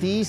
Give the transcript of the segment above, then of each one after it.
30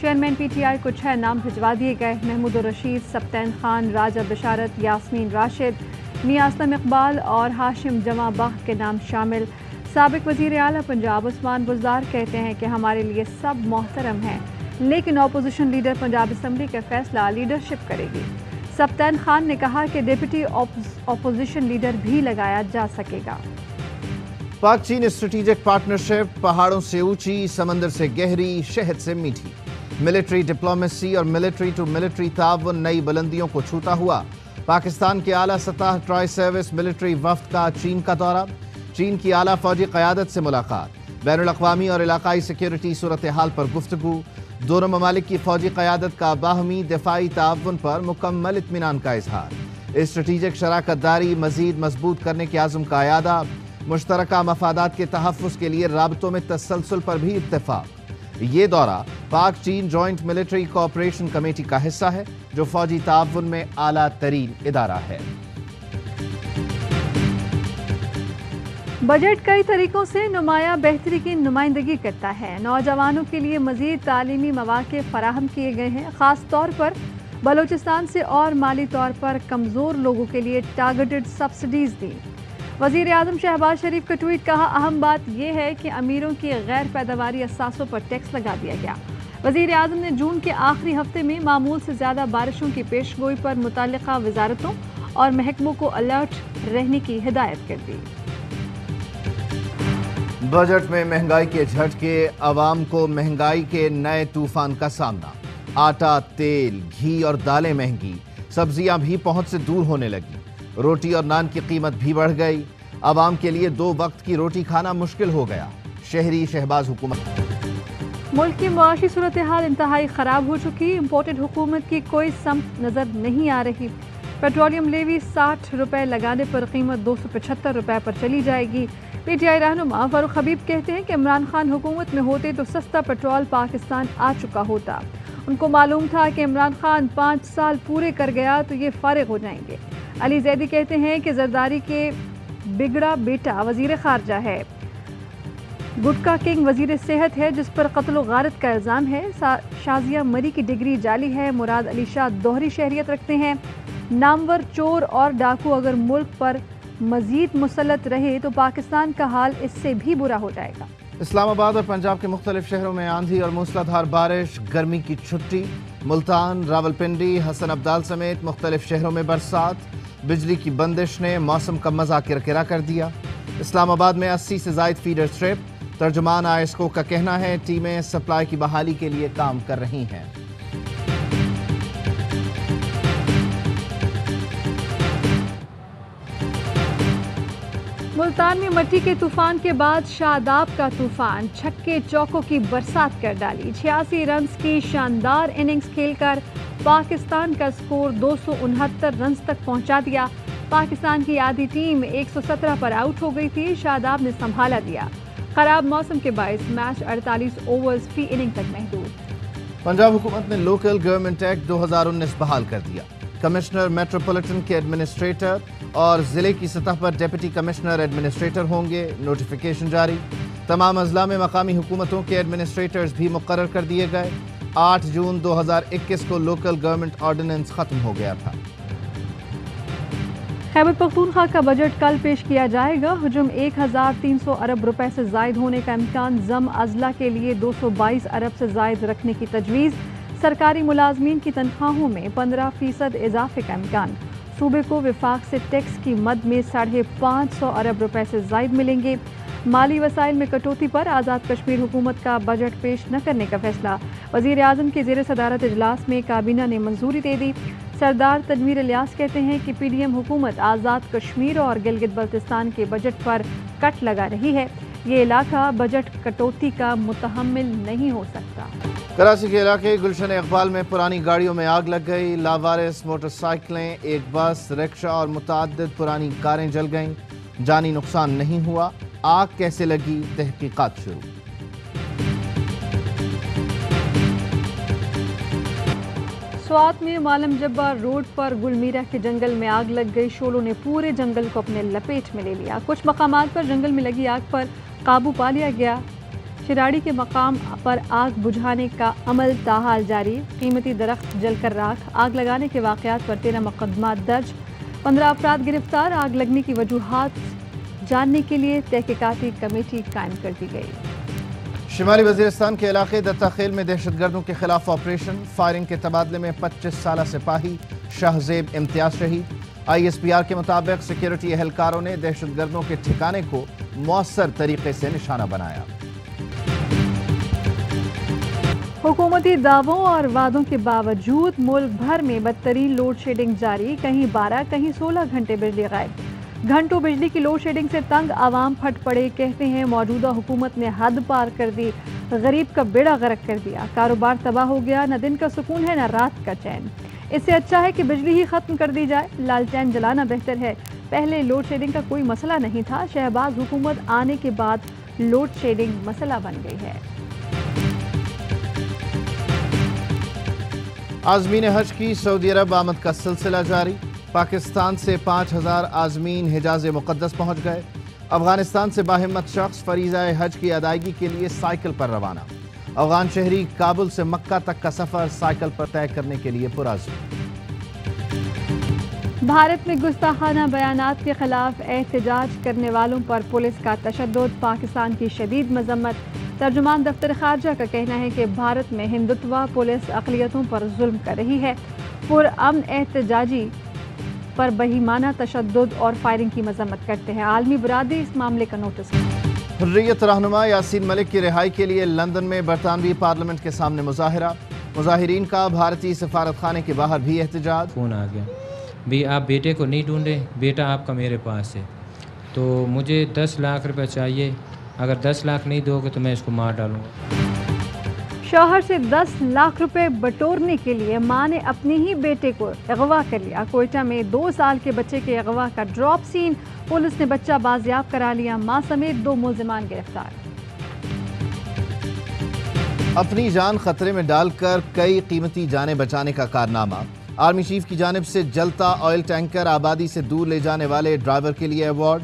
chairman P T I کو 6 نام بھجوا دیے گئے۔ محمود الرشید، سبطین خان، راجہ بشارت، یاسمین راشد، میاں اسلم اقبال اور ہاشم جمع بخت کے نام شامل۔ سابق وزیر اعلیٰ پنجاب عثمان بزدار کہتے ہیں کہ ہمارے لیے سب محترم ہیں، لیکن اپوزیشن لیڈر پنجاب اسمبلی کا فیصلہ لیڈرشپ کرے گی۔ سبطین خان نے کہا کہ ڈپٹی اپوزیشن لیڈر بھی لگایا جا سکے گا۔ پاک چین اسٹریٹجک پارٹنرشپ پہاڑوں سے اونچی، سمندر سے گہری، شہد سے میٹھی۔ ملٹری ڈپلومیسی اور ملٹری ٹو ملٹری تعاون نئی بلندیوں کو چھوتا ہوا۔ پاکستان کے اعلیٰ سطح ٹرائی سروس ملٹری وفد کا چین کا دورہ، چین کی اعلیٰ فوجی قیادت سے ملاقات، بین الاقوامی اور علاقائی سیکیورٹی صورتحال پر گفتگو، دونوں ممالک کی فوجی قیادت کا باہمی دفاعی تعاون پر مکمل اطمینان کا اظہار، اسٹریٹجک شراکت داری مزید مضبوط کرنے کے عزم کا اعادہ، مشترکہ مفادات کے تحفظ کے لیے رابطوں میں تسلسل پر بھی اتفاق۔ یہ دورہ پاک چین جوائنٹ ملٹری کوآپریشن کمیٹی کا حصہ ہے، جو فوجی تعاون میں اعلیٰ ترین ادارہ ہے۔ بجٹ کئی طریقوں سے نمایاں بہتری کی نمائندگی کرتا ہے۔ نوجوانوں کے لیے مزید تعلیمی مواقع فراہم کیے گئے ہیں، خاص طور پر بلوچستان سے، اور مالی طور پر کمزور لوگوں کے لیے ٹارگٹڈ سبسڈیز دی۔ وزیر اعظم شہباز شریف کا ٹویٹ، کہا اہم بات یہ ہے کہ امیروں کی غیر پیداواری اثاثوں پر ٹیکس لگا دیا گیا۔ وزیر اعظم نے جون کے آخری ہفتے میں معمول سے زیادہ بارشوں کی پیش گوئی پر متعلقہ وزارتوں اور محکموں کو الرٹ رہنے کی ہدایت کر دی۔ بجٹ میں مہنگائی کے جھٹکے، عوام کو مہنگائی کے نئے طوفان کا سامنا۔ آٹا، تیل، گھی اور دالیں مہنگی، سبزیاں بھی پہنچ سے دور ہونے لگی، روٹی اور نان کی قیمت بھی بڑھ گئی، عوام کے لیے 2 وقت کی روٹی کھانا مشکل ہو گیا۔ شہری شہباز حکومت۔ ملک کی معاشی صورتحال انتہائی خراب ہو چکی، امپورٹڈ حکومت کی کوئی سمت نظر نہیں آ رہی۔ پیٹرولیم لیوی 60 روپے لگانے پر قیمت 275 روپے پر چلی جائے گی۔ پی ٹی آئی رہنما فاروق حبیب کہتے ہیں کہ عمران خان حکومت میں ہوتے تو سستا پیٹرول پاکستان آ چکا ہوتا۔ ان کو معلوم تھا کہ عمران خان 5 سال پورے کر گیا تو یہ فارغ ہو جائیں گے۔ علی زیدی کہتے ہیں کہ زرداری کے بگڑا بیٹا وزیر خارجہ ہے، گٹکا کنگ وزیر صحت ہے جس پر قتل و غارت کا الزام ہے، شازیہ مری کی ڈگری جعلی ہے، مراد علی شاہ دوہری شہریت رکھتے ہیں، نامور چور اور ڈاکو اگر ملک پر مزید مسلط رہے تو پاکستان کا حال اس سے بھی برا ہو جائے گا۔ اسلام آباد اور پنجاب کے مختلف شہروں میں آندھی اور موسلادھار بارش، گرمی کی چھٹی، ملتان، راولپنڈی، حسن ابدال سمیت مختلف شہروں میں برسات، بجلی کی بندش نے موسم کا مزہ کرکرا کر دیا۔ اسلام آباد میں 80 سے زائد فیڈر اسٹرپ، ترجمان آئسکو کا کہنا ہے ٹیمیں سپلائی کی بحالی کے لیے کام کر رہی ہیں۔ ملتان میں مٹی کے طوفان کے بعد شاداب کا طوفان، چھکے چوکوں کی برسات کر ڈالی۔ 86 رنز کی شاندار اننگز کھیل کر پاکستان کا سکور 269 رنز تک پہنچا دیا۔ پاکستان کی آدھی ٹیم 117 پر آؤٹ ہو گئی تھی، شاداب نے سنبھالا دیا۔ خراب موسم کے باعث میچ 48 اوورز فی اننگ تک محدود۔ پنجاب حکومت نے لوکل گورنمنٹ ایکٹ 2019 بحال کر دیا۔ کمشنر میٹروپولیٹن کے ایڈمنسٹریٹر اور ضلع کی سطح پر ڈپٹی کمشنر ایڈمنسٹریٹر ہوں گے، نوٹیفیکیشن جاری۔ تمام اضلاع میں مقامی حکومتوں کے ایڈمنسٹریٹرز بھی مقرر کر دیے گئے۔ 8 جون 2021 کو لوکل گورنمنٹ آرڈیننس ختم ہو گیا تھا۔ خیبر پختونخوا کا بجٹ کل پیش کیا جائے گا۔ حجم 1300 ارب روپے سے زائد ہونے کا امکان، ضم اضلاع کے لیے 222 ارب سے زائد رکھنے کی تجویز، سرکاری ملازمین کی تنخواہوں میں 15% اضافے کا امکان۔ صوبے کو وفاق سے ٹیکس کی مد میں 550 ارب روپے سے زائد ملیں گے۔ مالی وسائل میں کٹوتی پر آزاد کشمیر حکومت کا بجٹ پیش نہ کرنے کا فیصلہ، وزیر اعظم کے زیر صدارت اجلاس میں کابینہ نے منظوری دے دی۔ سردار تنویر الیاس کہتے ہیں کہ پی ڈی ایم حکومت آزاد کشمیر اور گلگت بلتستان کے بجٹ پر کٹ لگا رہی ہے، یہ علاقہ بجٹ کٹوتی کا متحمل نہیں ہو سکتا۔ کراچی کے علاقے گلشن اقبال میں پرانی گاڑیوں میں آگ لگ گئی، لاوارث موٹر سائیکلیں، ایک بس، رکشہ اور متعدد پرانی کاریں جل گئیں، جانی نقصان نہیں ہوا۔ آگ کیسے لگی، تحقیقات شروع۔ سوات میں معلم جبار روڈ پر گل میرا کے جنگل میں آگ لگ گئی، شعلوں نے پورے جنگل کو اپنے لپیٹ میں لے لیا۔ کچھ مقامات پر جنگل میں لگی آگ پر قابو پا لیا گیا۔ شراڑی کے مقام پر آگ بجھانے کا عمل تاحال جاری، قیمتی درخت جل کر راکھ، آگ لگانے کے واقعات پر 13 مقدمات درج، 15 افراد گرفتار، آگ لگنے کی وجوہات جاننے کے لیے تحقیقاتی کمیٹی قائم کر دی گئی۔ شمالی وزیرستان کے علاقے دتا خیل میں دہشت گردوں کے خلاف آپریشن، فائرنگ کے تبادلے میں 25 سالہ سپاہی شاہ زیب امتیاز شہید، ISPR کے مطابق سیکیورٹی اہلکاروں نے دہشت گردوں کے ٹھکانے کو مؤثر طریقے سے نشانہ بنایا۔ حکومتی دعووں اور وعدوں کے باوجود ملک بھر میں بدترین لوڈ شیڈنگ جاری، کہیں 12 کہیں 16 گھنٹے بجلی غائب، گھنٹوں بجلی کی لوڈ شیڈنگ سے تنگ عوام پھٹ پڑے، کہتے ہیں موجودہ حکومت نے حد پار کر دی، غریب کا بیڑا غرق کر دیا، کاروبار تباہ ہو گیا، نہ دن کا سکون ہے نہ رات کا چین، اس سے اچھا ہے کہ بجلی ہی ختم کر دی جائے، لالٹین جلانا بہتر ہے، پہلے لوڈ شیڈنگ کا کوئی مسئلہ نہیں تھا، شہباز حکومت آنے کے بعد لوڈ شیڈنگ مسئلہ بن گئی ہے۔ عازمین حج کی سعودی عرب آمد کا سلسلہ جاری، پاکستان سے 5000 عازمین حجاز مقدس پہنچ گئے، افغانستان سے باہمت شخص فریضہ حج کی ادائیگی کے لیے سائیکل پر روانہ، افغان شہری کابل سے مکہ تک کا سفر سائیکل پر طے کرنے کے لیے پرعزم۔ بھارت میں گستاخانہ بیانات کے خلاف احتجاج کرنے والوں پر پولیس کا تشدد، پاکستان کی شدید مذمت، ترجمان دفتر خارجہ کا کہنا ہے کہ بھارت میں ہندوتوا پولیس اقلیتوں پر ظلم کر رہی ہے، پرامن احتجاجی پر بہیمانہ تشدد اور فائرنگ کی مذمت کرتے ہیں، عالمی برادری اس معاملے کا نوٹس ہے۔ حریت رہنما یاسین ملک کی رہائی کے لیے لندن میں برطانوی پارلیمنٹ کے سامنے مظاہرہ، مظاہرین کا بھارتی سفارت خانے کے باہر بھی احتجاج۔ فون آ گیا بھی آپ بیٹے کو نہیں ڈھونڈیں، بیٹا آپ کا میرے پاس ہے، تو مجھے 10 لاکھ روپے چاہیے، اگر 10 لاکھ نہیں دو گے تو میں اس کو مار ڈالوں گا۔ شوہر سے 10 لاکھ روپے بٹورنے کے لیے ماں نے اپنے ہی بیٹے کو اغوا کر لیا، کوئٹہ میں 2 سال کے بچے کے اغوا کا ڈراپ سین، پولیس نے بچہ بازیاب کرا لیا، ماں سمیت 2 ملزمان گرفتار۔ اپنی جان خطرے میں ڈال کر کئی قیمتی جانیں بچانے کا کارنامہ، آرمی چیف کی جانب سے جلتا آئل ٹینکر آبادی سے دور لے جانے والے ڈرائیور کے لیے ایوارڈ،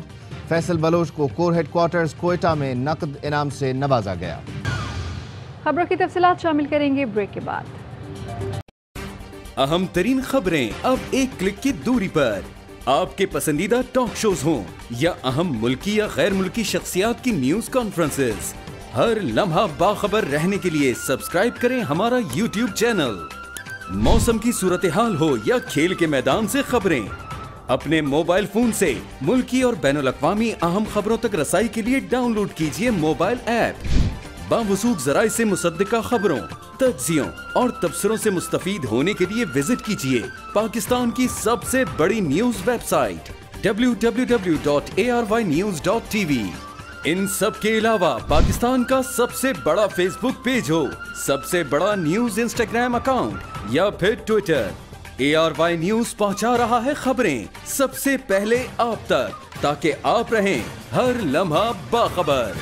فیصل بلوچ کو کور ہیڈ کوارٹرز کوئٹہ میں نقد انعام سے نوازا گیا۔ خبروں کی تفصیلات شامل کریں گے بریک کے بعد۔ اہم ترین خبریں اب ایک کلک کی دوری پر، آپ کے پسندیدہ ٹاک شوز ہوں یا اہم ملکی یا غیر ملکی شخصیات کی نیوز کانفرنسز، ہر لمحہ باخبر رہنے کے لیے سبسکرائب کریں ہمارا YouTube چینل۔ موسم کی صورتحال ہو یا کھیل کے میدان سے خبریں، اپنے موبائل فون سے ملکی اور بین الاقوامی اہم خبروں تک رسائی کے لیے ڈاؤن لوڈ کیجیے موبائل ایپ۔ باوثوق ذرائع سے مصدقہ خبروں، تجزیوں اور تبصروں سے مستفید ہونے کے لیے وزٹ کیجیے پاکستان کی سب سے بڑی نیوز ویب سائٹ www.arYnews.tv۔ ان سب کے علاوہ پاکستان کا سب سے بڑا فیس بک پیج ہو، سب سے بڑا نیوز انسٹاگرام اکاؤنٹ یا پھر ٹویٹر، ARY نیوز پہنچا رہا ہے خبریں سب سے پہلے آپ تک، تاکہ آپ رہیں ہر لمحہ باخبر۔